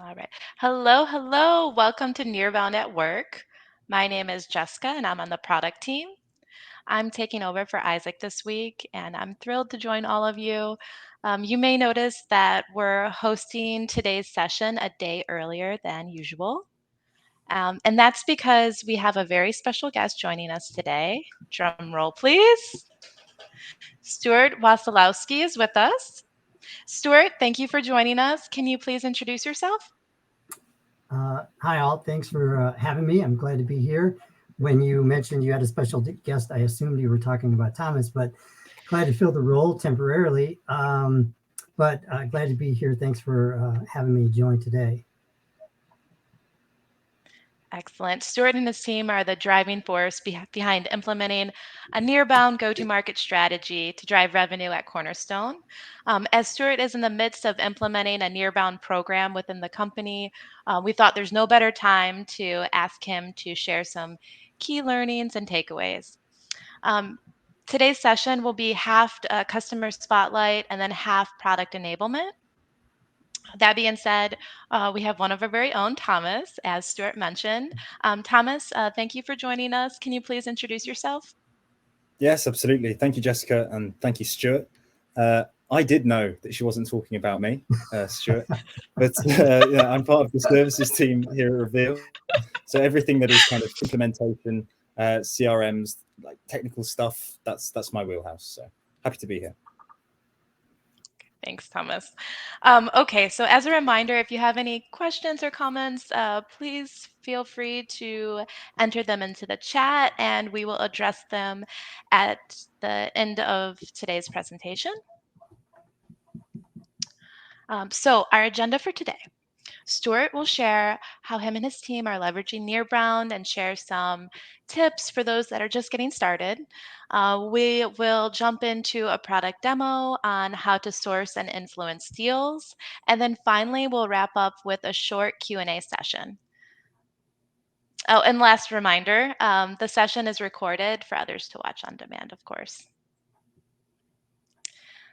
All right. Hello, hello. Welcome to Nearbound at Work. My name is Jessica and I'm on the product team. I'm taking over for Isaac this week and I'm thrilled to join all of you. You may notice that we're hosting today's session a day earlier than usual. And that's because we have a very special guest joining us today. Drum roll, please. Stuart Wasilowski is with us. Stuart, thank you for joining us. Can you please introduce yourself? Hi, all. Thanks for having me. I'm glad to be here. When you mentioned you had a special guest, I assumed you were talking about Thomas, but glad to fill the role temporarily. But glad to be here. Thanks for having me join today. Excellent. Stuart and his team are the driving force behind implementing a near-bound go-to-market strategy to drive revenue at Cornerstone. As Stuart is in the midst of implementing a near-bound program within the company, we thought there's no better time to ask him to share some key learnings and takeaways. Um, Today's session will be half customer spotlight and then half product enablement. That being said, we have one of our very own, Thomas, as Stuart mentioned. Thomas, thank you for joining us. Can you please introduce yourself? Yes, absolutely. Thank you, Jessica, and thank you, Stuart. I did know that she wasn't talking about me, Stuart, but I'm part of the services team here at Reveal. So everything that is kind of implementation, CRMs, like technical stuff, that's my wheelhouse. So happy to be here. Thanks, Thomas. Okay, so as a reminder, if you have any questions or comments, please feel free to enter them into the chat and we will address them at the end of today's presentation. So our agenda for today. Stuart will share how him and his team are leveraging Nearbound and share some tips for those that are just getting started. We will jump into a product demo on how to source and influence deals. And then finally, we'll wrap up with a short Q&A session. Oh, and last reminder, the session is recorded for others to watch on demand, of course.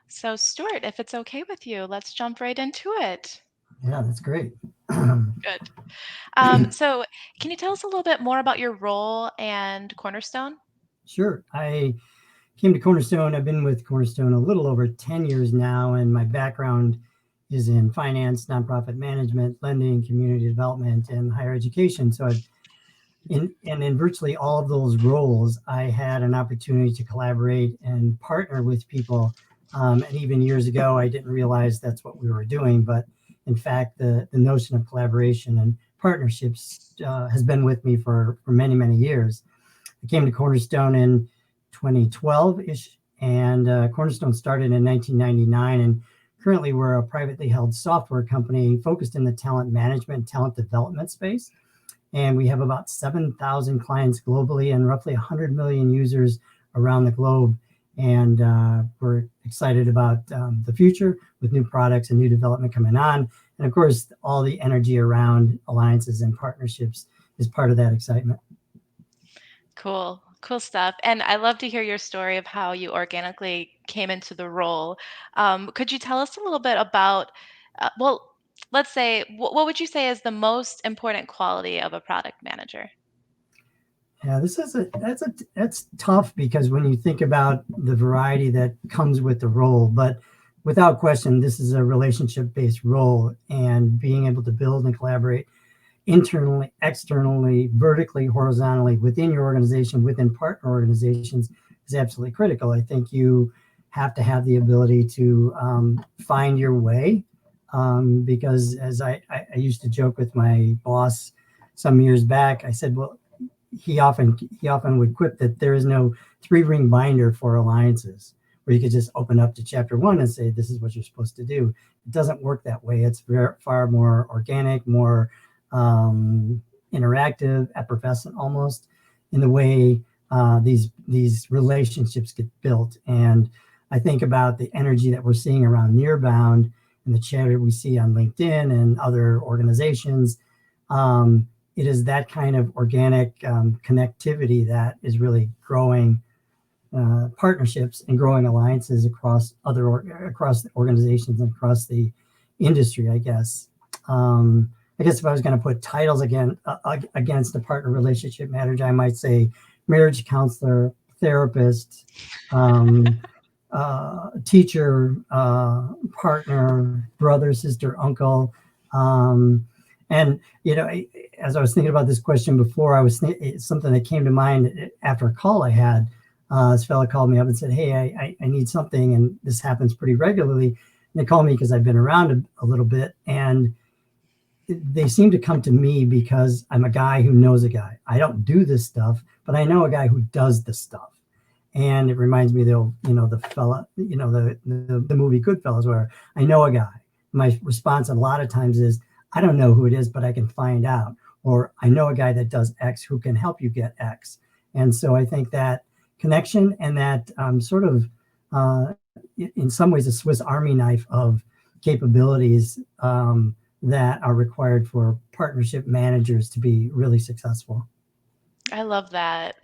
So Stuart, if it's okay with you, let's jump right into it. Yeah, that's great. Good. So can you tell us a little bit more about your role and Cornerstone? Sure. I came to Cornerstone. I've been with Cornerstone a little over 10 years now, and my background is in finance, nonprofit management, lending, community development, and higher education. So in virtually all of those roles, I had an opportunity to collaborate and partner with people. And even years ago, I didn't realize that's what we were doing. But in fact, the notion of collaboration and partnerships has been with me for many, many years. I came to Cornerstone in 2012-ish, and Cornerstone started in 1999. And currently, we're a privately held software company focused in the talent management, talent development space. And we have about 7,000 clients globally and roughly 100 million users around the globe. And we're excited about the future with new products and new development coming on. And of course, all the energy around alliances and partnerships is part of that excitement. Cool, cool stuff. And I love to hear your story of how you organically came into the role. Could you tell us a little bit about, well, let's say, what would you say is the most important quality of a product manager? Yeah, that's tough because when you think about the variety that comes with the role, but without question, this is a relationship-based role, and being able to build and collaborate internally, externally, vertically, horizontally within your organization, within partner organizations is absolutely critical. I think you have to have the ability to find your way because as I used to joke with my boss some years back, I said, well, he often would quip that there is no 3-ring binder for alliances where you could just open up to chapter 1 and say, this is what you're supposed to do. It doesn't work that way. It's far more organic, more interactive, effervescent almost in the way these relationships get built. And I think about the energy that we're seeing around Nearbound and the chatter we see on LinkedIn and other organizations. It is that kind of organic connectivity that is really growing partnerships and growing alliances across the organizations and across the industry, I guess. I guess if I was going to put titles against the partner relationship manager, I might say marriage counselor, therapist, um, teacher, partner, brother, sister, uncle. Um, and, as I was thinking about this question before, it's something that came to mind after a call I had. This fellow called me up and said, hey, I need something. And this happens pretty regularly. And they call me because I've been around a little bit. And they seem to come to me because I'm a guy who knows a guy. I don't do this stuff, but I know a guy who does this stuff. And it reminds me of the fella, the movie Goodfellas, where I know a guy. My response a lot of times is, I don't know who it is, but I can find out. Or I know a guy that does X who can help you get X. And so I think that connection and that sort of, in some ways, a Swiss Army knife of capabilities that are required for partnership managers to be really successful. I love that.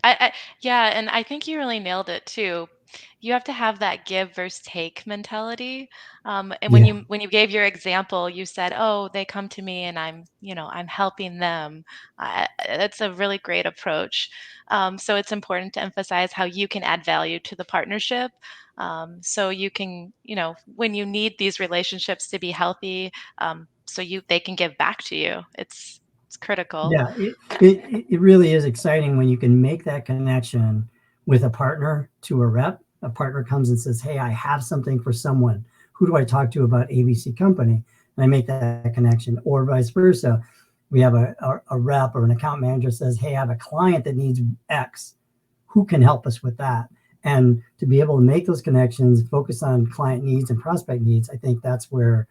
Yeah, and I think you really nailed it too. You have to have that give versus take mentality. And when Yeah. you gave your example, you said, "Oh, they come to me, and I'm helping them." That's a really great approach. So it's important to emphasize how you can add value to the partnership. So you can, when you need these relationships to be healthy, so they can give back to you. It's critical. Yeah, it really is exciting when you can make that connection with a partner to a rep. A partner comes and says, hey, I have something for someone. Who do I talk to about ABC company? And I make that connection. Or vice versa. We have a rep or an account manager says, hey, I have a client that needs X. Who can help us with that? And to be able to make those connections, focus on client needs and prospect needs, I think that's where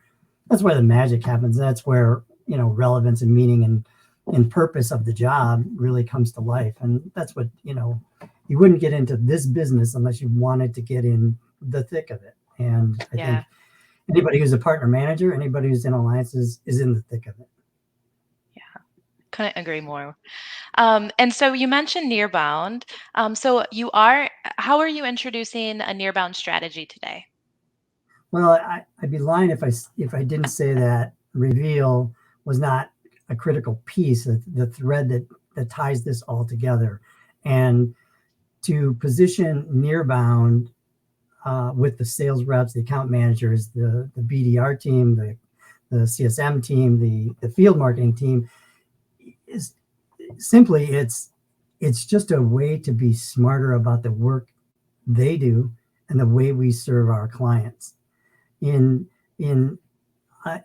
the magic happens. That's where relevance and meaning and purpose of the job really comes to life. And that's what you wouldn't get into this business unless you wanted to get in the thick of it. And I think Yeah. anybody who's a partner manager, anybody who's in alliances is in the thick of it. Couldn't agree more. And so you mentioned Nearbound. How are you introducing a Nearbound strategy today? Well, I'd be lying if I didn't say that Reveal was not a critical piece, the thread that ties this all together. And to position Nearbound with the sales reps, the account managers, the BDR team, the CSM team, the field marketing team, is simply it's just a way to be smarter about the work they do and the way we serve our clients. In in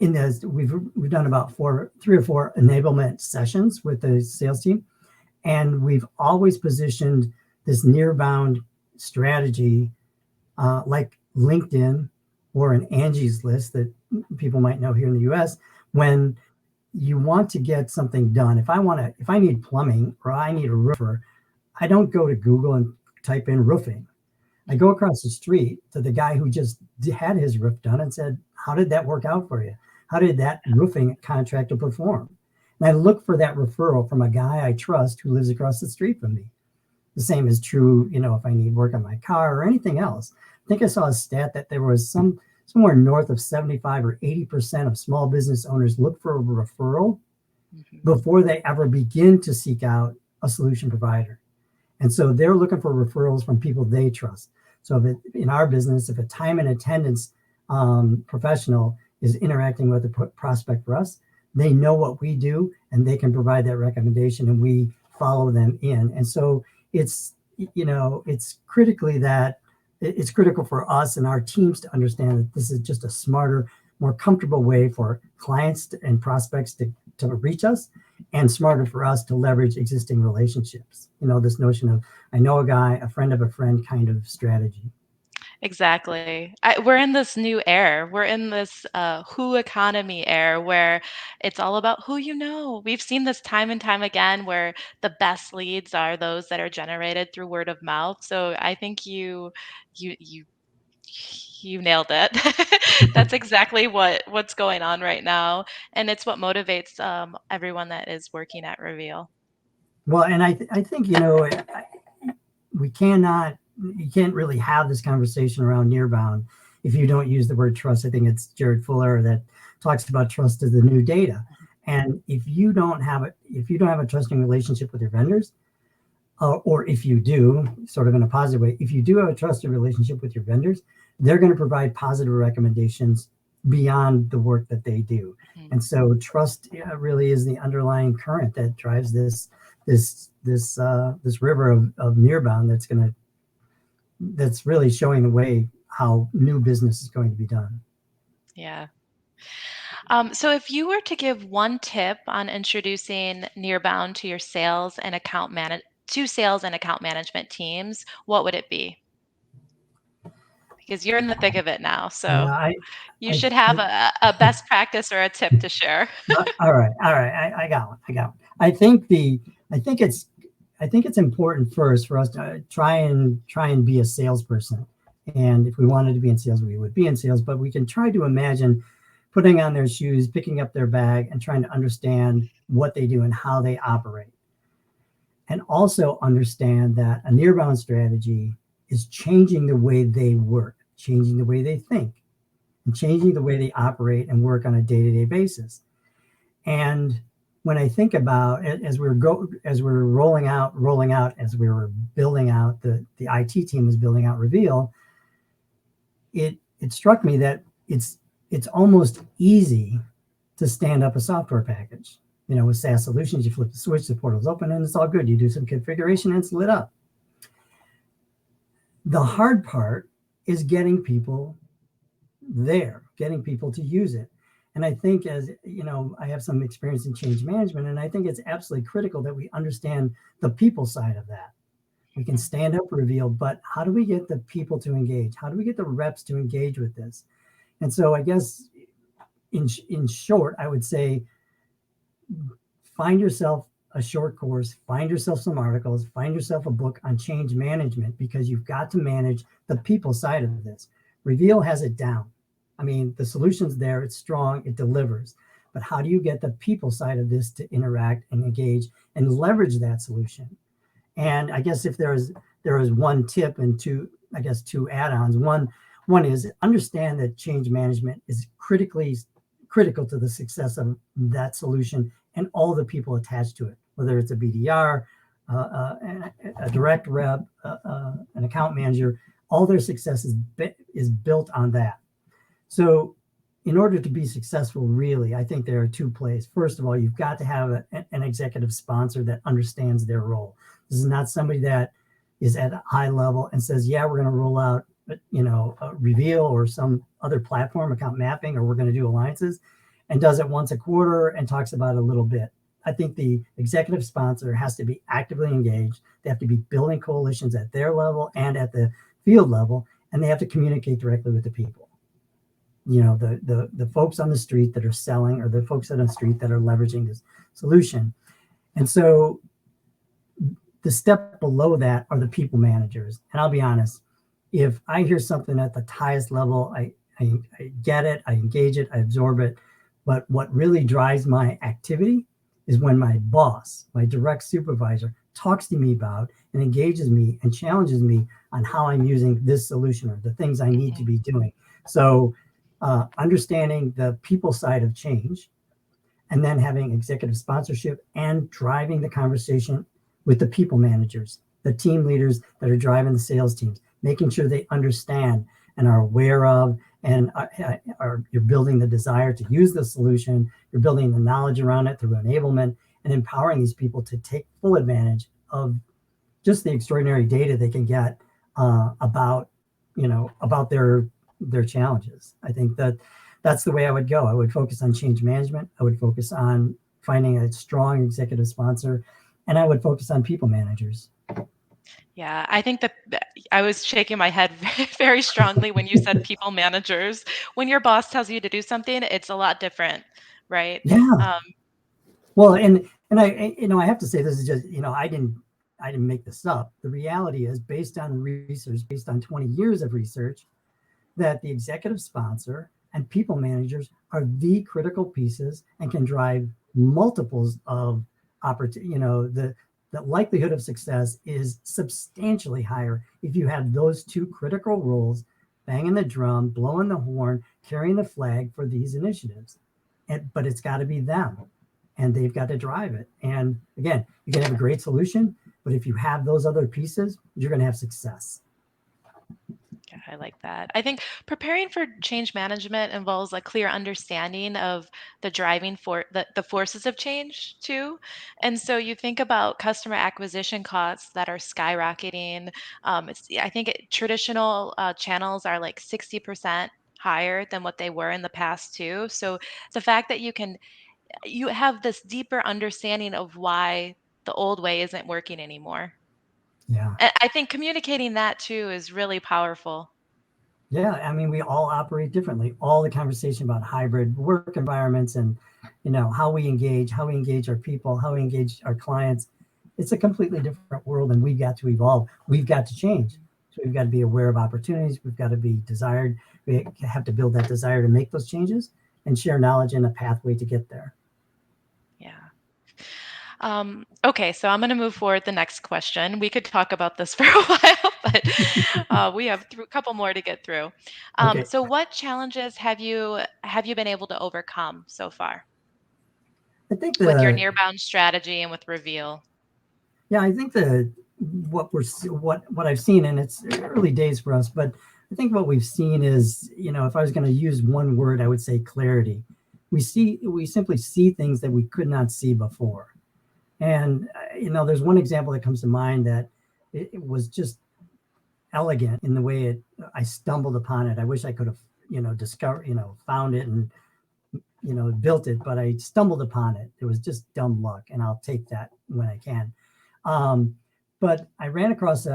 in this, we've done about 3 or 4 enablement sessions with the sales team, and we've always positioned this Nearbound strategy like LinkedIn or an Angie's List that people might know here in the U.S. When you want to get something done, if I need plumbing or I need a roofer, I don't go to Google and type in roofing. I go across the street to the guy who just had his roof done and said, how did that work out for you? How did that roofing contractor perform? And I look for that referral from a guy I trust who lives across the street from me. The same is true, if I need work on my car or anything else. I think I saw a stat that there was somewhere north of 75 or 80% of small business owners look for a referral before they ever begin to seek out a solution provider. And so they're looking for referrals from people they trust. So in our business, if a time and attendance professional is interacting with a prospect for us, they know what we do and they can provide that recommendation and we follow them in. And so it's critical for us and our teams to understand that this is just a smarter, more comfortable way for clients and prospects to reach us, and smarter for us to leverage existing relationships. This notion of I know a guy, a friend of a friend kind of strategy. Exactly. We're in this new era. We're in this who economy era where it's all about who you know. We've seen this time and time again where the best leads are those that are generated through word of mouth. So I think you you you nailed it. That's exactly what's going on right now, and it's what motivates everyone that is working at Reveal. Well, and I think we you can't really have this conversation around Nearbound if you don't use the word trust. I think it's Jared Fuller that talks about trust as the new data. And if you don't have a trusting relationship with your vendors, or if you do, sort of in a positive way, if you do have a trusted relationship with your vendors, they're going to provide positive recommendations beyond the work that they do. Mm-hmm. And so trust really is the underlying current that drives this river of Nearbound that's really showing the way how new business is going to be done. Yeah. So if you were to give one tip on introducing Nearbound to your sales and account management teams, what would it be? Because you're in the thick of it now, so yeah, you should have a best practice or a tip to share. All right. I got one. I think it's important first for us to try and be a salesperson. And if we wanted to be in sales, we would be in sales. But we can try to imagine putting on their shoes, picking up their bag, and trying to understand what they do and how they operate. And also understand that a Nearbound strategy is changing the way they work, changing the way they think, and changing the way they operate and work on a day-to-day basis. And when I think about as we were rolling out, as we were building out, the IT team was building out Reveal, it struck me that it's almost easy to stand up a software package. With SaaS solutions, you flip the switch, the portal's open, and it's all good. You do some configuration and it's lit up. The hard part is getting people there, getting people to use it. And I think, as you know, I have some experience in change management, and I think it's absolutely critical that we understand the people side of that. We can stand up Reveal, but how do we get the people to engage? How do we get the reps to engage with this? And so I guess in short, I would say, find yourself a short course, find yourself some articles, find yourself a book on change management, because you've got to manage the people side of this. Reveal has it down. I mean, the solution's there, it's strong, it delivers. But how do you get the people side of this to interact and engage and leverage that solution? And I guess if there is one tip and two add-ons, one is understand that change management is critical to the success of that solution and all the people attached to it, whether it's a BDR, a direct rep, an account manager. All their success is built on that. So in order to be successful, really, I think there are two plays. First of all, you've got to have an executive sponsor that understands their role. This is not somebody that is at a high level and says, yeah, we're going to roll out, Reveal or some other platform, account mapping, or we're going to do alliances, and does it once a quarter and talks about it a little bit. I think the executive sponsor has to be actively engaged. They have to be building coalitions at their level and at the field level, and they have to communicate directly with the people. The folks on the street that are selling, or the folks on the street that are leveraging this solution. And so the step below that are the people managers. And I'll be honest, if I hear something at the highest level, I get it, I engage it, I absorb it. But what really drives my activity is when my boss, my direct supervisor, talks to me about and engages me and challenges me on how I'm using this solution or the things I need to be doing. So understanding the people side of change, and then having executive sponsorship and driving the conversation with the people managers, the team leaders that are driving the sales teams, making sure they understand and are aware of, and you're building the desire to use the solution, you're building the knowledge around it through enablement, and empowering these people to take full advantage of just the extraordinary data they can get about their challenges. I think that's the way I would go. I would focus on change management. I would focus on finding a strong executive sponsor, and I would focus on people managers. Yeah, I think that I was shaking my head very strongly when you said people managers. When your boss tells you to do something, it's a lot different, right? Yeah. Well, and I have to say, this is just, I didn't make this up. The reality is, based on research, based on 20 years of research, that the executive sponsor and people managers are the critical pieces and can drive multiples of opportunity. The likelihood of success is substantially higher if you have those two critical roles banging the drum, blowing the horn, carrying the flag for these initiatives. But it's got to be them, and they've got to drive it. And again, you can have a great solution, but if you have those other pieces, you're going to have success. Yeah, I like that. I think preparing for change management involves a clear understanding of the driving for the forces of change too. And so you think about customer acquisition costs that are skyrocketing. I think traditional channels are like 60% higher than what they were in the past too. So the fact that you have this deeper understanding of why the old way isn't working anymore. Yeah. And I think communicating that too is really powerful. Yeah, I mean, we all operate differently. All the conversation about hybrid work environments and, how we engage our people, how we engage our clients. It's a completely different world, and we've got to evolve. We've got to change. So we've got to be aware of opportunities. We've got to be desired. We have to build that desire to make those changes and share knowledge and a pathway to get there. Yeah. Okay, so I'm going to move forward the next question. We could talk about this for a while, but we have a couple more to get through. Okay. So, what challenges have you been able to overcome so far I think with your Nearbound strategy and with Reveal? Yeah, I think what I've seen, and it's early days for us, but I think what we've seen is, if I was going to use one word, I would say clarity. We simply see things that we could not see before. And there's one example that comes to mind that it was just elegant in the way I stumbled upon it. I wish I could have, found it and built it, but I stumbled upon it. It was just dumb luck, and I'll take that when I can. But I ran across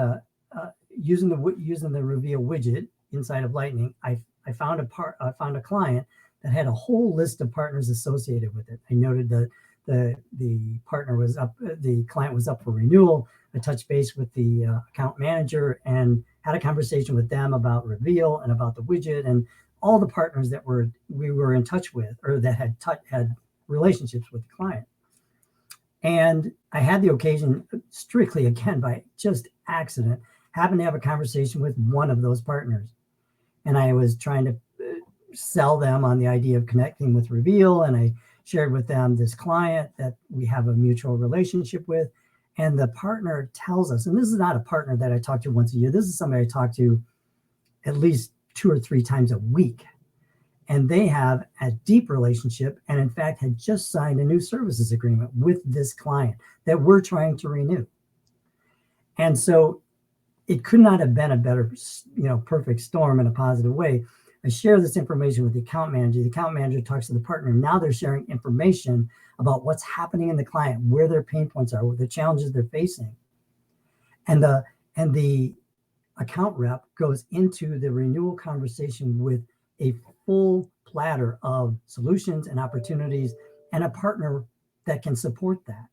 using the Reveal widget inside of Lightning. I found a client that had a whole list of partners associated with it. I noted that the partner was up, the client was up for renewal. I touched base with the account manager and had a conversation with them about Reveal and about the widget and all the partners that we were in touch with, or that had relationships with the client. And I had the occasion, strictly again by just accident, happened to have a conversation with one of those partners. And I was trying to sell them on the idea of connecting with Reveal. And I shared with them this client that we have a mutual relationship with. And the partner tells us, and this is not a partner that I talk to once a year, this is somebody I talk to at least 2 or 3 times a week. And they have a deep relationship, and in fact had just signed a new services agreement with this client that we're trying to renew. And so it could not have been a better, perfect storm in a positive way. I share this information with the account manager. The account manager talks to the partner. Now they're sharing information about what's happening in the client, where their pain points are, what the challenges they're facing. And the account rep goes into the renewal conversation with a full platter of solutions and opportunities and a partner that can support that.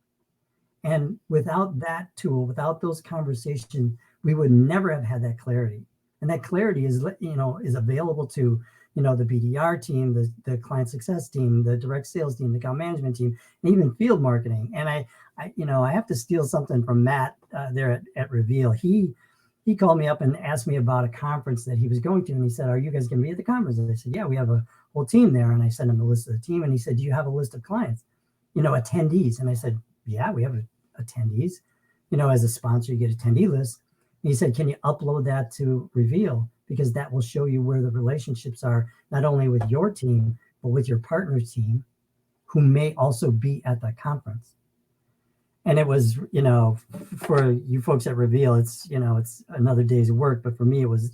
And without that tool, without those conversations, we would never have had that clarity. And that clarity is available to, the BDR team, the client success team, the direct sales team, the account management team, and even field marketing. And I have to steal something from Matt there at Reveal. He called me up and asked me about a conference that he was going to. And he said, "Are you guys going to be at the conference?" And I said, "Yeah, we have a whole team there." And I sent him a list of the team. And he said, "Do you have a list of clients, attendees?" And I said, "Yeah, we have attendees. As a sponsor, you get attendee list." And he said, "Can you upload that to Reveal? Because that will show you where the relationships are, not only with your team, but with your partner team, who may also be at the conference." And it was, for you folks at Reveal, it's another day's work. But for me, it was,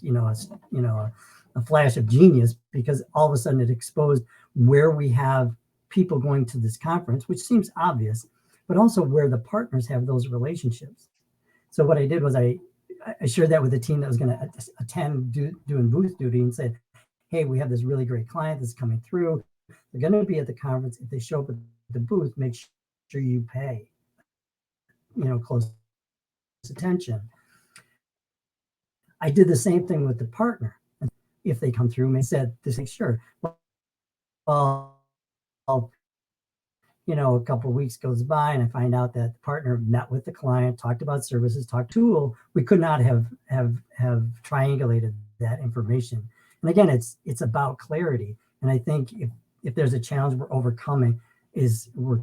a flash of genius, because all of a sudden it exposed where we have people going to this conference, which seems obvious, but also where the partners have those relationships. So what I did was I shared that with the team that was going to attend doing booth duty, and said, "Hey, we have this really great client that's coming through. They're going to be at the conference. If they show up at the booth, make sure you pay close attention." I did the same thing with the partner. If they come through, and said this, sure. Well, a couple of weeks goes by, and I find out that the partner met with the client, talked about services, talked tool. We could not have triangulated that information. And again, it's about clarity. And I think if there's a challenge we're overcoming, is we're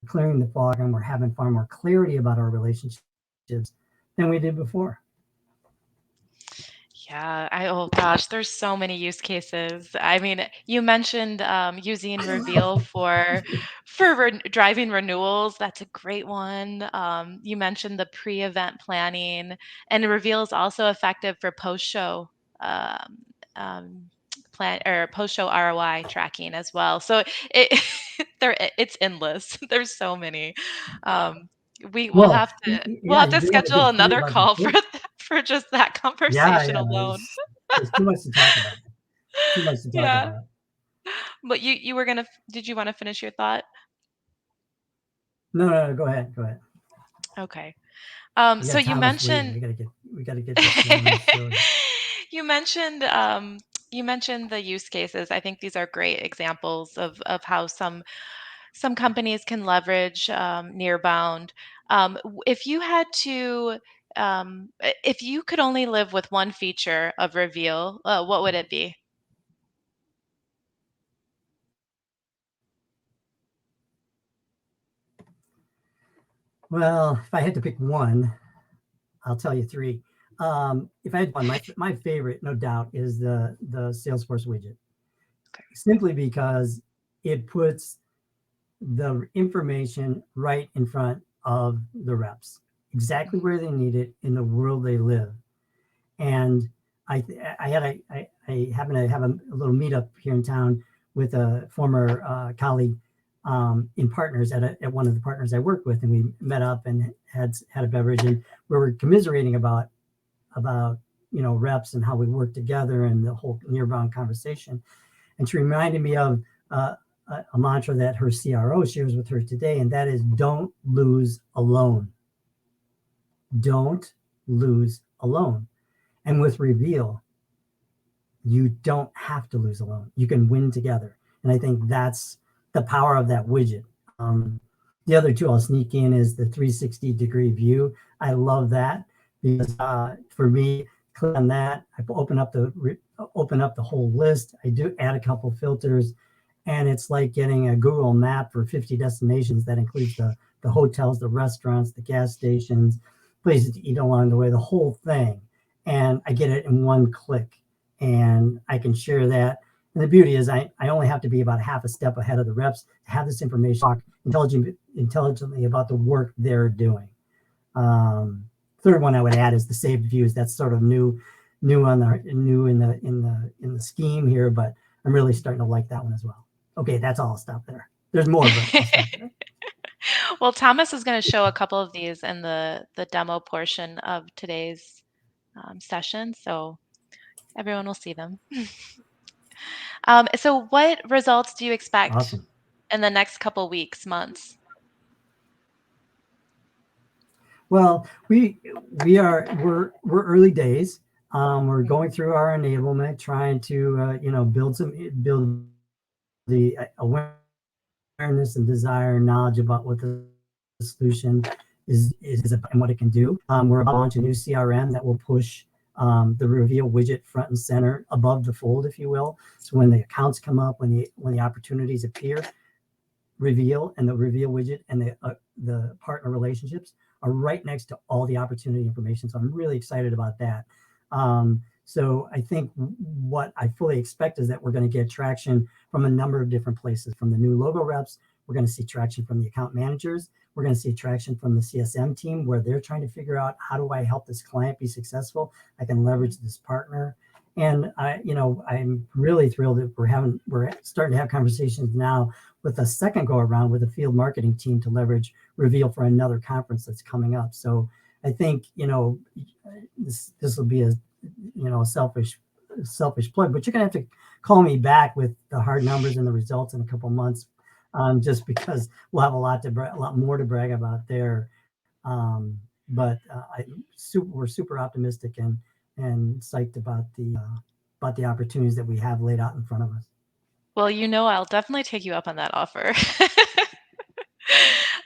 clearing the fog and we're having far more clarity about our relationships than we did before. Yeah, oh gosh, there's so many use cases. I mean, you mentioned using Reveal for driving renewals. That's a great one. You mentioned the pre-event planning, and Reveal is also effective for post-show um, um, plan or post-show ROI tracking as well. So it it's endless. There's so many. Um, we will Well, have to we'll yeah, have you to bring up a schedule good point another about the call post. for just that Yeah, conversation yeah, alone. there's too much to talk about. Too much to talk Yeah. about. But you were gonna did you want to finish your thought? No, no, no, go ahead, go ahead. Okay. We So got you Thomas waiting. mentioned We gotta get this man on the show. you mentioned you mentioned the use cases. I think these are great examples of how some companies can leverage Nearbound. If you had to if you could only live with one feature of Reveal, what would it be? Well, if I had to pick one, I'll tell you three. If I had one, my favorite, no doubt, is the Salesforce widget. Okay. Simply because it puts the information right in front of the reps, exactly where they need it in the world they live. And I happened to have a little meetup here in town with a former colleague in partners at one of the partners I work with, and we met up and had a beverage, and we were commiserating about reps and how we work together and the whole Nearbound conversation. And she reminded me of a mantra that her CRO shares with her today, and that is don't lose alone. Don't lose alone. And with Reveal, you don't have to lose alone. You can win together. And I think that's the power of that widget. The other two I'll sneak in is the 360-degree view. I love that because for me, click on that. I open up the whole list. I do add a couple filters, and it's like getting a Google map for 50 destinations that includes the hotels, the restaurants, the gas stations, places to eat along the way, the whole thing. And I get it in one click, and I can share that. And the beauty is I only have to be about half a step ahead of the reps to have this information talk intelligently about the work they're doing. Third one I would add is the saved views. That's sort of new in the scheme here, but I'm really starting to like that one as well. Okay, that's all. I'll stop there. There's more, but I'll stop there. Well, Thomas is going to show a couple of these in the demo portion of today's session, so everyone will see them. So what results do you expect Awesome. in the next couple weeks, months? Well, we're early days. We're going through our enablement, trying to build the awareness and desire and knowledge about what the solution is about and what it can do. We're about to launch a new CRM that will push the Reveal widget front and center above the fold, if you will. So when the accounts come up, when the opportunities appear, Reveal and the Reveal widget and the partner relationships are right next to all the opportunity information. So I'm really excited about that. So I think what I fully expect is that we're going to get traction from a number of different places. From the new logo reps, we're going to see traction from the account managers. We're going to see traction from the CSM team where they're trying to figure out how do I help this client be successful? I can leverage this partner. And I'm really thrilled that we're starting to have conversations now with a second go around with the field marketing team to leverage Reveal for another conference that's coming up. So I think this will be a selfish plug, but you're gonna have to call me back with the hard numbers and the results in a couple months, just because we'll have a lot more to brag about there. But we're super optimistic and psyched about the opportunities that we have laid out in front of us. Well, I'll definitely take you up on that offer.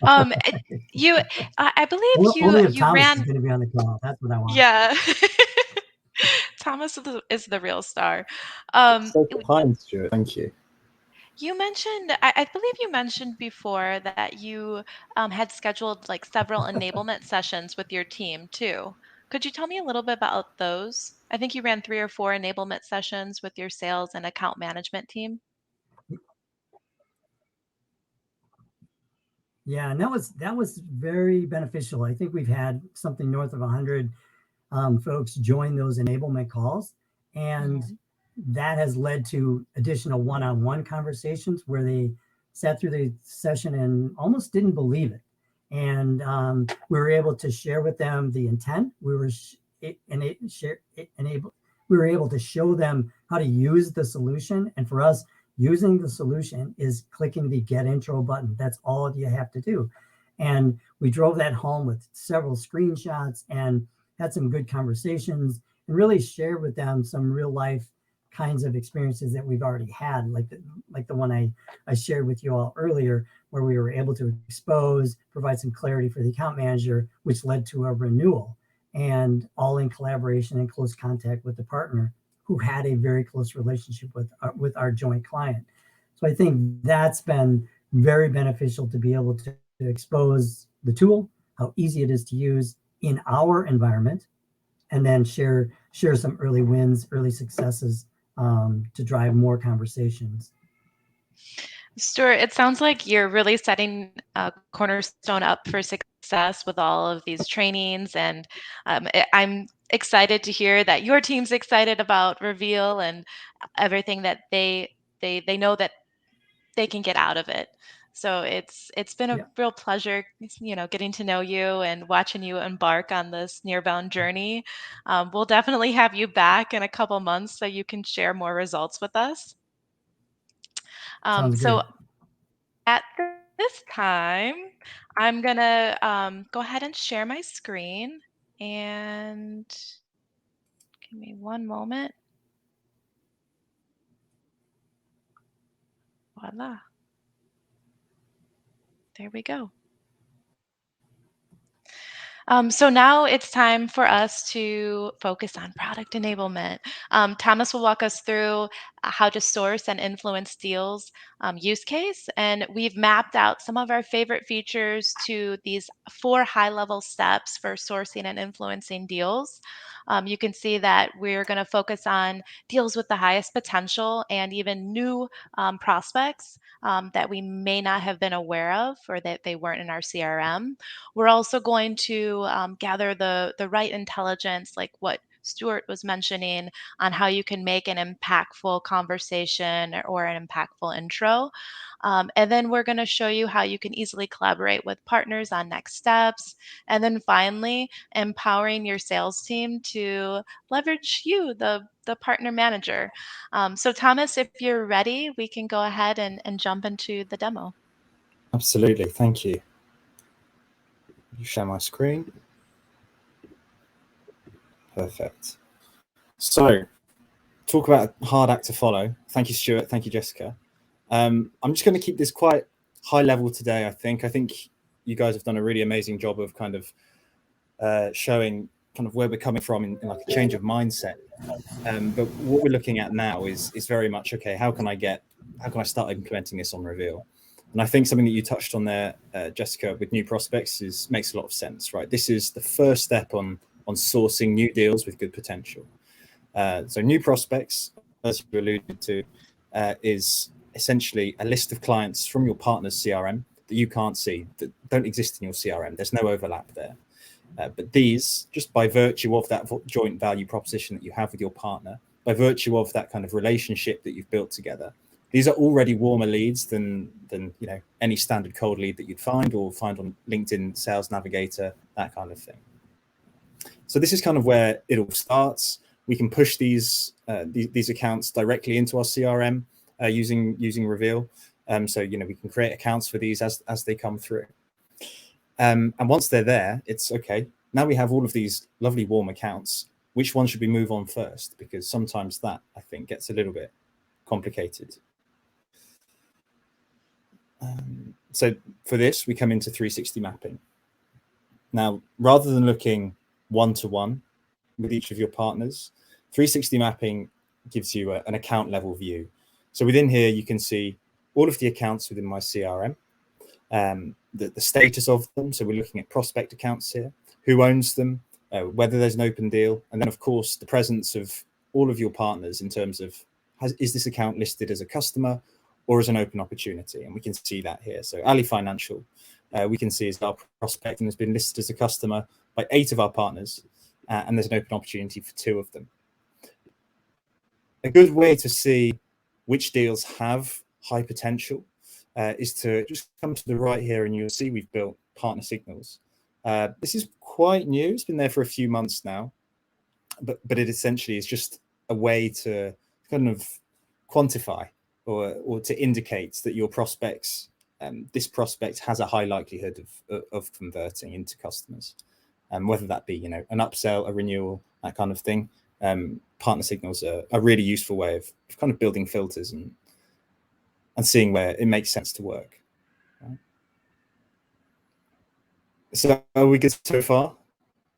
It- you, I believe Only if you Thomas is ran, going to be on the call. That's what I want. yeah. Thomas is the real star. So kind, Stuart. Thank you. You mentioned, I believe you mentioned before that you had scheduled like several enablement sessions with your team too. Could you tell me a little bit about those? I think you ran 3 or 4 enablement sessions with your sales and account management team. Yeah, and that was very beneficial. I think we've had something north of 100 folks join those enablement calls, and that has led to additional one-on-one conversations where they sat through the session and almost didn't believe it. And we were able to share with them the intent. We were able to show them how to use the solution. And for us, using the solution is clicking the get intro button. That's all you have to do. And we drove that home with several screenshots and had some good conversations and really shared with them some real life kinds of experiences that we've already had, like the one I shared with you all earlier, where we were able to expose, provide some clarity for the account manager, which led to a renewal, and all in collaboration and close contact with the partner who had a very close relationship with our joint client. So I think that's been very beneficial to be able to expose the tool, how easy it is to use in our environment, and then share some early wins, early successes to drive more conversations. Stuart, it sounds like you're really setting Cornerstone up for success with all of these trainings, and I'm excited to hear that your team's excited about Reveal and everything that they know that they can get out of it. So it's been a real pleasure, getting to know you and watching you embark on this Nearbound journey. We'll definitely have you back in a couple months so you can share more results with us. Sounds So great. at this time, I'm gonna go ahead and share my screen, and give me one moment. Voila. There we go. So now it's time for us to focus on product enablement. Thomas will walk us through how to source and influence deals use case. And we've mapped out some of our favorite features to these 4 high-level steps for sourcing and influencing deals. You can see that we're going to focus on deals with the highest potential and even new prospects that we may not have been aware of or that they weren't in our CRM. We're also going to gather the right intelligence, like what Stuart was mentioning, on how you can make an impactful conversation or an impactful intro. And then we're going to show you how you can easily collaborate with partners on next steps. And then finally, empowering your sales team to leverage you, the partner manager. So Thomas, if you're ready, we can go ahead and jump into the demo. Absolutely. Thank you. You share my screen. Perfect. So, talk about a hard act to follow. Thank you, Stuart. Thank you, Jessica. I'm just going to keep this quite high level today. I think you guys have done a really amazing job of kind of showing kind of where we're coming from in like a change of mindset. But what we're looking at now is very much, okay, how can I start implementing this on Reveal? And I think something that you touched on there, Jessica, with new prospects makes a lot of sense, right? This is the first step on sourcing new deals with good potential. So new prospects, as you alluded to, is essentially a list of clients from your partner's CRM that you can't see, that don't exist in your CRM. There's no overlap there. But these, just by virtue of that joint value proposition that you have with your partner, by virtue of that kind of relationship that you've built together, these are already warmer leads than any standard cold lead that you'd find on LinkedIn Sales Navigator, that kind of thing. So this is kind of where it all starts. We can push these accounts directly into our CRM using Reveal. So we can create accounts for these as they come through. And once they're there, it's okay. Now we have all of these lovely warm accounts. Which one should we move on first? Because sometimes that, I think, gets a little bit complicated. So for this, we come into 360 mapping. Now, rather than looking one-to-one with each of your partners, 360 mapping gives you an account level view. So within here, you can see all of the accounts within my CRM, the status of them. So we're looking at prospect accounts here, who owns them, whether there's an open deal, and then of course the presence of all of your partners in terms of is this account listed as a customer or as an open opportunity? And we can see that here. So Ali Financial, we can see is our prospect and has been listed as a customer by 8 of our partners, and there's an open opportunity for 2 of them. A good way to see which deals have high potential is to just come to the right here, and you'll see we've built partner signals. This is quite new. It's been there for a few months now, but it essentially is just a way to kind of quantify or to indicate that your prospects, this prospect has a high likelihood of converting into customers, whether that be, you know, an upsell, a renewal, that kind of thing. Partner signals are a really useful way of kind of building filters and seeing where it makes sense to work. Right? So are we good so far?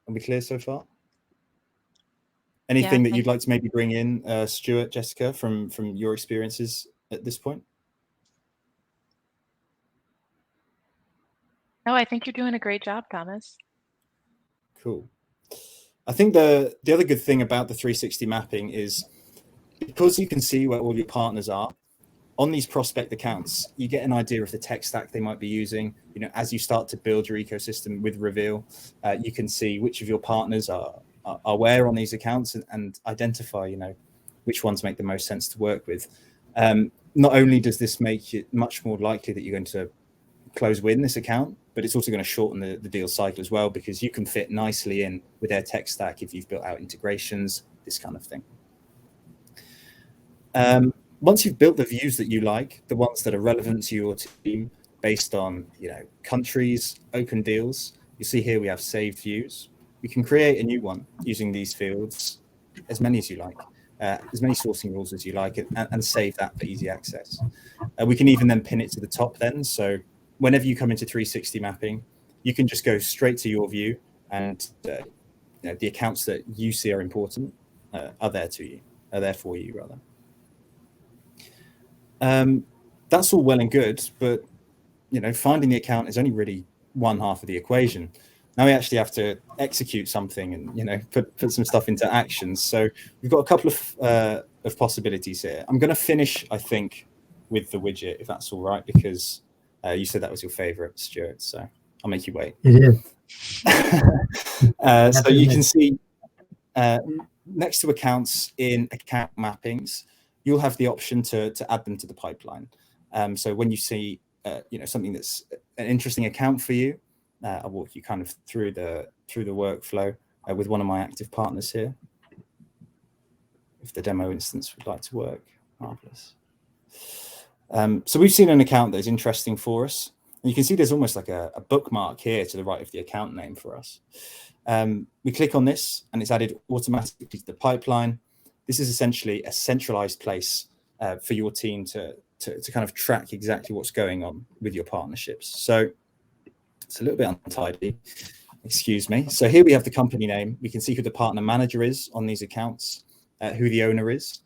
Are we clear so far? Anything that you'd like to maybe bring in, Stuart, Jessica, from your experiences at this point? No, I think you're doing a great job, Thomas. Cool. I think the other good thing about the 360 mapping is because you can see where all your partners are on these prospect accounts, you get an idea of the tech stack they might be using. You know, as you start to build your ecosystem with Reveal, you can see which of your partners are where on these accounts and identify, you know, which ones make the most sense to work with. Not only does this make it much more likely that you're going to close win this account, but it's also going to shorten the deal cycle as well, because you can fit nicely in with their tech stack if you've built out integrations, this kind of thing. Once you've built the views that you like, the ones that are relevant to your team based on, you know, countries, open deals, you see here we have saved views. We can create a new one using these fields, as many as you like, as many sourcing rules as you like, and save that for easy access. We can even then pin it to the top then. So whenever you come into 360 mapping, you can just go straight to your view, and you know, the accounts that you see are important are there for you rather. That's all well and good, but you know, finding the account is only really one half of the equation. Now we actually have to execute something and, you know, put some stuff into action. So we've got a couple of possibilities here. I'm going to finish, I think, with the widget, if that's all right, because you said that was your favorite, Stuart. So I'll make you wait. It is. So you can see next to accounts in account mappings, you'll have the option to add them to the pipeline. So when you see you know, something that's an interesting account for you, I'll walk you kind of through the workflow with one of my active partners here. If the demo instance would like to work, marvelous. So we've seen an account that is interesting for us. And you can see there's almost like a bookmark here to the right of the account name for us. We click on this and it's added automatically to the pipeline. This is essentially a centralized place for your team to kind of track exactly what's going on with your partnerships. So it's a little bit untidy, excuse me. So here we have the company name. We can see who the partner manager is on these accounts, who the owner is.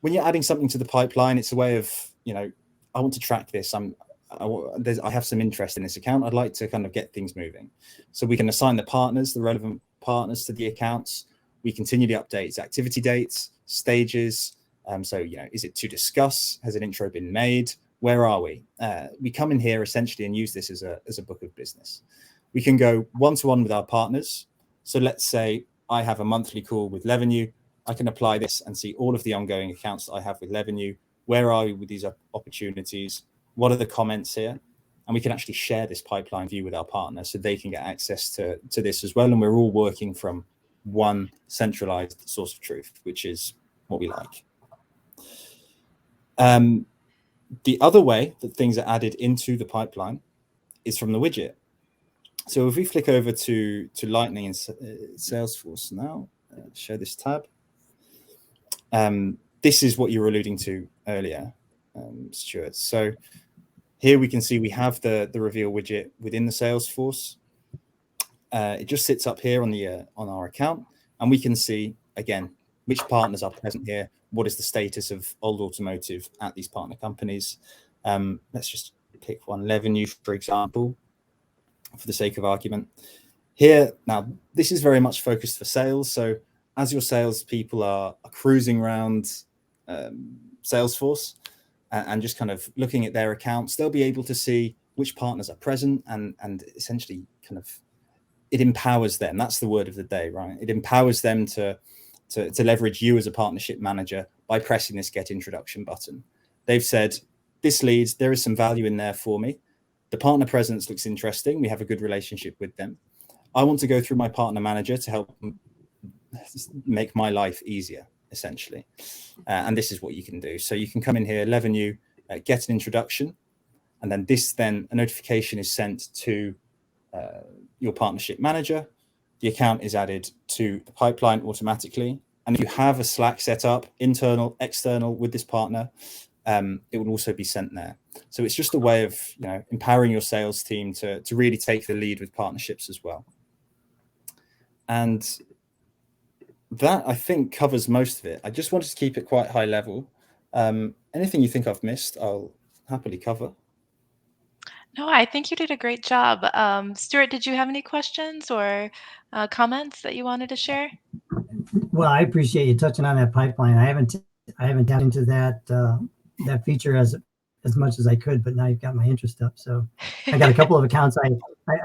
When you're adding something to the pipeline, it's a way of, you know, I want to track this. I have some interest in this account. I'd like to kind of get things moving. So we can assign the partners, the relevant partners to the accounts. We continually update activity dates, stages. So, you know, is it to discuss? Has an intro been made? Where are we? We come in here essentially and use this as a book of business. We can go one-to-one with our partners. So let's say I have a monthly call with Revenue. I can apply this and see all of the ongoing accounts that I have with Revenue. Where are we with these opportunities? What are the comments here? And we can actually share this pipeline view with our partner so they can get access to this as well. And we're all working from one centralized source of truth, which is what we like. The other way that things are added into the pipeline is from the widget. So if we flick over to Lightning in Salesforce now, share this tab. This is what you were alluding to earlier, Stuart. So here we can see we have the Reveal widget within the Salesforce. It just sits up here on our account, and we can see again which partners are present here, what is the status of old automotive at these partner companies. Let's just pick one, Revenue, for example, for the sake of argument. Here, now, this is very much focused for sales. So as your salespeople are cruising around Salesforce and just kind of looking at their accounts, they'll be able to see which partners are present, and essentially kind of it empowers them. That's the word of the day, right? It empowers them to leverage you as a partnership manager by pressing this Get Introduction button. They've said, this lead, there is some value in there for me. The partner presence looks interesting. We have a good relationship with them. I want to go through my partner manager to help make my life easier, essentially. And this is what you can do. So you can come in here, Revenue, get an introduction, and then a notification is sent to your partnership manager. The account is added to the pipeline automatically. And if you have a Slack set up, internal, external, with this partner, it will also be sent there. So it's just a way of empowering your sales team to really take the lead with partnerships as well. And that, I think, covers most of it. I just wanted to keep it quite high level. Anything you think I've missed, I'll happily cover. No, I think you did a great job. Stuart, did you have any questions or comments that you wanted to share? Well, I appreciate you touching on that pipeline. I haven't tapped into that feature as much as I could, but now you've got my interest up. So I got a couple of accounts.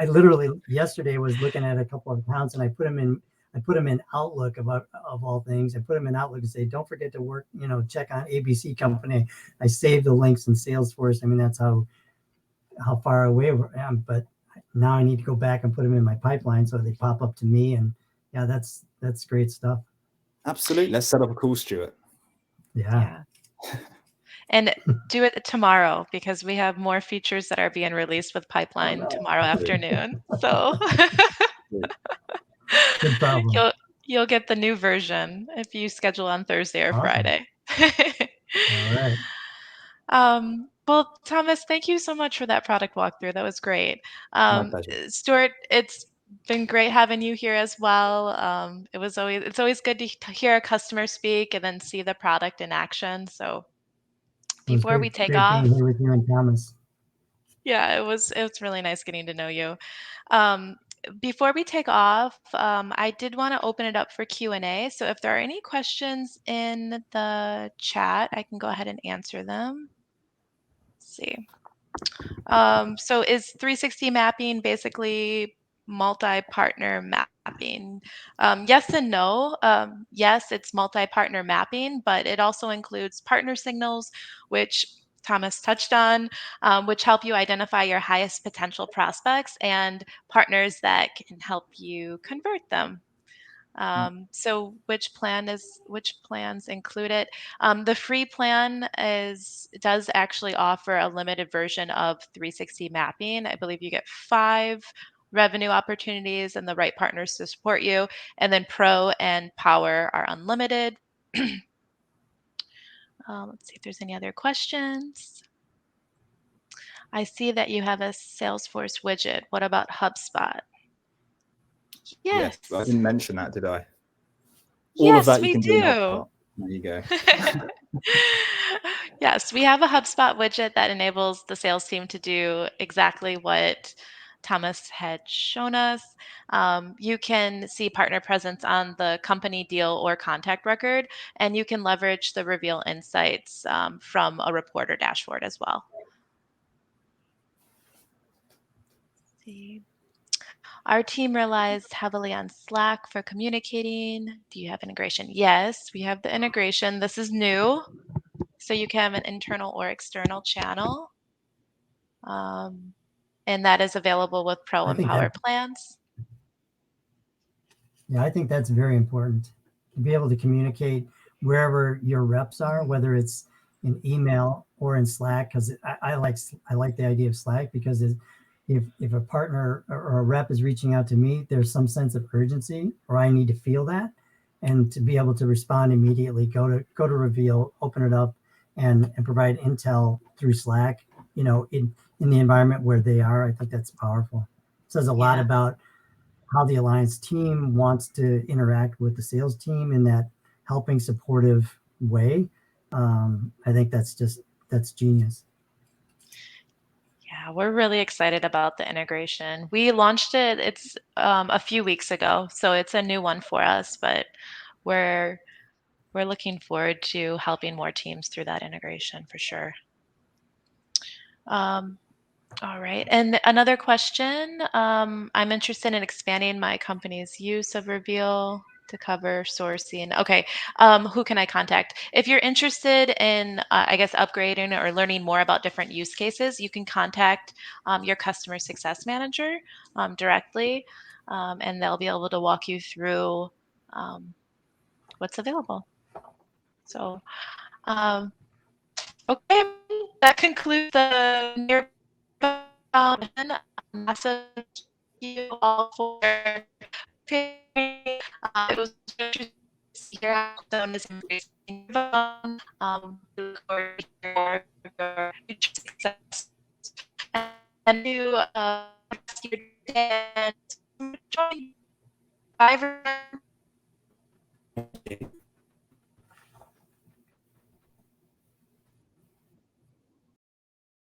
I literally yesterday was looking at a couple of accounts, and I put them in Outlook of all things. I put them in Outlook and say, don't forget to check on ABC company. I saved the links in Salesforce. I mean, that's how far away I am. But now I need to go back and put them in my pipeline so they pop up to me. And yeah, that's great stuff. Absolutely. Let's set up a call, Stuart. Yeah. And do it tomorrow, because we have more features that are being released with Pipeline tomorrow afternoon. So good problem. You'll get the new version if you schedule on Thursday or Friday. All right. Well, Thomas, thank you so much for that product walkthrough. That was great. My pleasure. Stuart, it's been great having you here as well. It's always good to hear a customer speak and then see the product in action. So before we take off, being here with you and Thomas. Yeah, it was really nice getting to know you. Before we take off, I did want to open it up for Q&A. So if there are any questions in the chat, I can go ahead and answer them. Let's see. So is 360 mapping basically multi-partner mapping? Yes and no. Yes, it's multi-partner mapping, but it also includes partner signals, which Thomas touched on, which help you identify your highest potential prospects and partners that can help you convert them. So which plans include it? The free plan does actually offer a limited version of 360 mapping. I believe you get 5 revenue opportunities and the right partners to support you. And then Pro and Power are unlimited. Let's see if there's any other questions. I see that you have a Salesforce widget. What about HubSpot? Yes, I didn't mention that, did I? Yes, all of that we you can do. in HubSpot. There you go. Yes, we have a HubSpot widget that enables the sales team to do exactly what Thomas had shown us. You can see partner presence on the company deal or contact record, and you can leverage the reveal insights from a reporter dashboard as well. Let's see. Our team relies heavily on Slack for communicating. Do you have integration? Yes, we have the integration. This is new. So you can have an internal or external channel. And that is available with Pro and Power plans. Yeah, I think that's very important, to be able to communicate wherever your reps are, whether it's in email or in Slack, because I like the idea of Slack, because if a partner or a rep is reaching out to me, there's some sense of urgency, or I need to feel that, and to be able to respond immediately, go to reveal, open it up, and provide intel through Slack, in the environment where they are. I think that's powerful. It says a lot about how the Alliance team wants to interact with the sales team, in that helping, supportive way. I think that's genius. Yeah, we're really excited about the integration. We launched it, it's a few weeks ago, so it's a new one for us, but we're looking forward to helping more teams through that integration for sure. All right. And another question, I'm interested in expanding my company's use of Reveal to cover sourcing. Okay. Who can I contact? If you're interested in, I guess, upgrading or learning more about different use cases, you can contact your customer success manager directly, and they'll be able to walk you through what's available. So, okay, that concludes the near massive thank you all for participating. It was interesting to see how Stone is embracing we look forward to hearing more of your future success and to rest of your day and join. Bye, everyone. Thank you.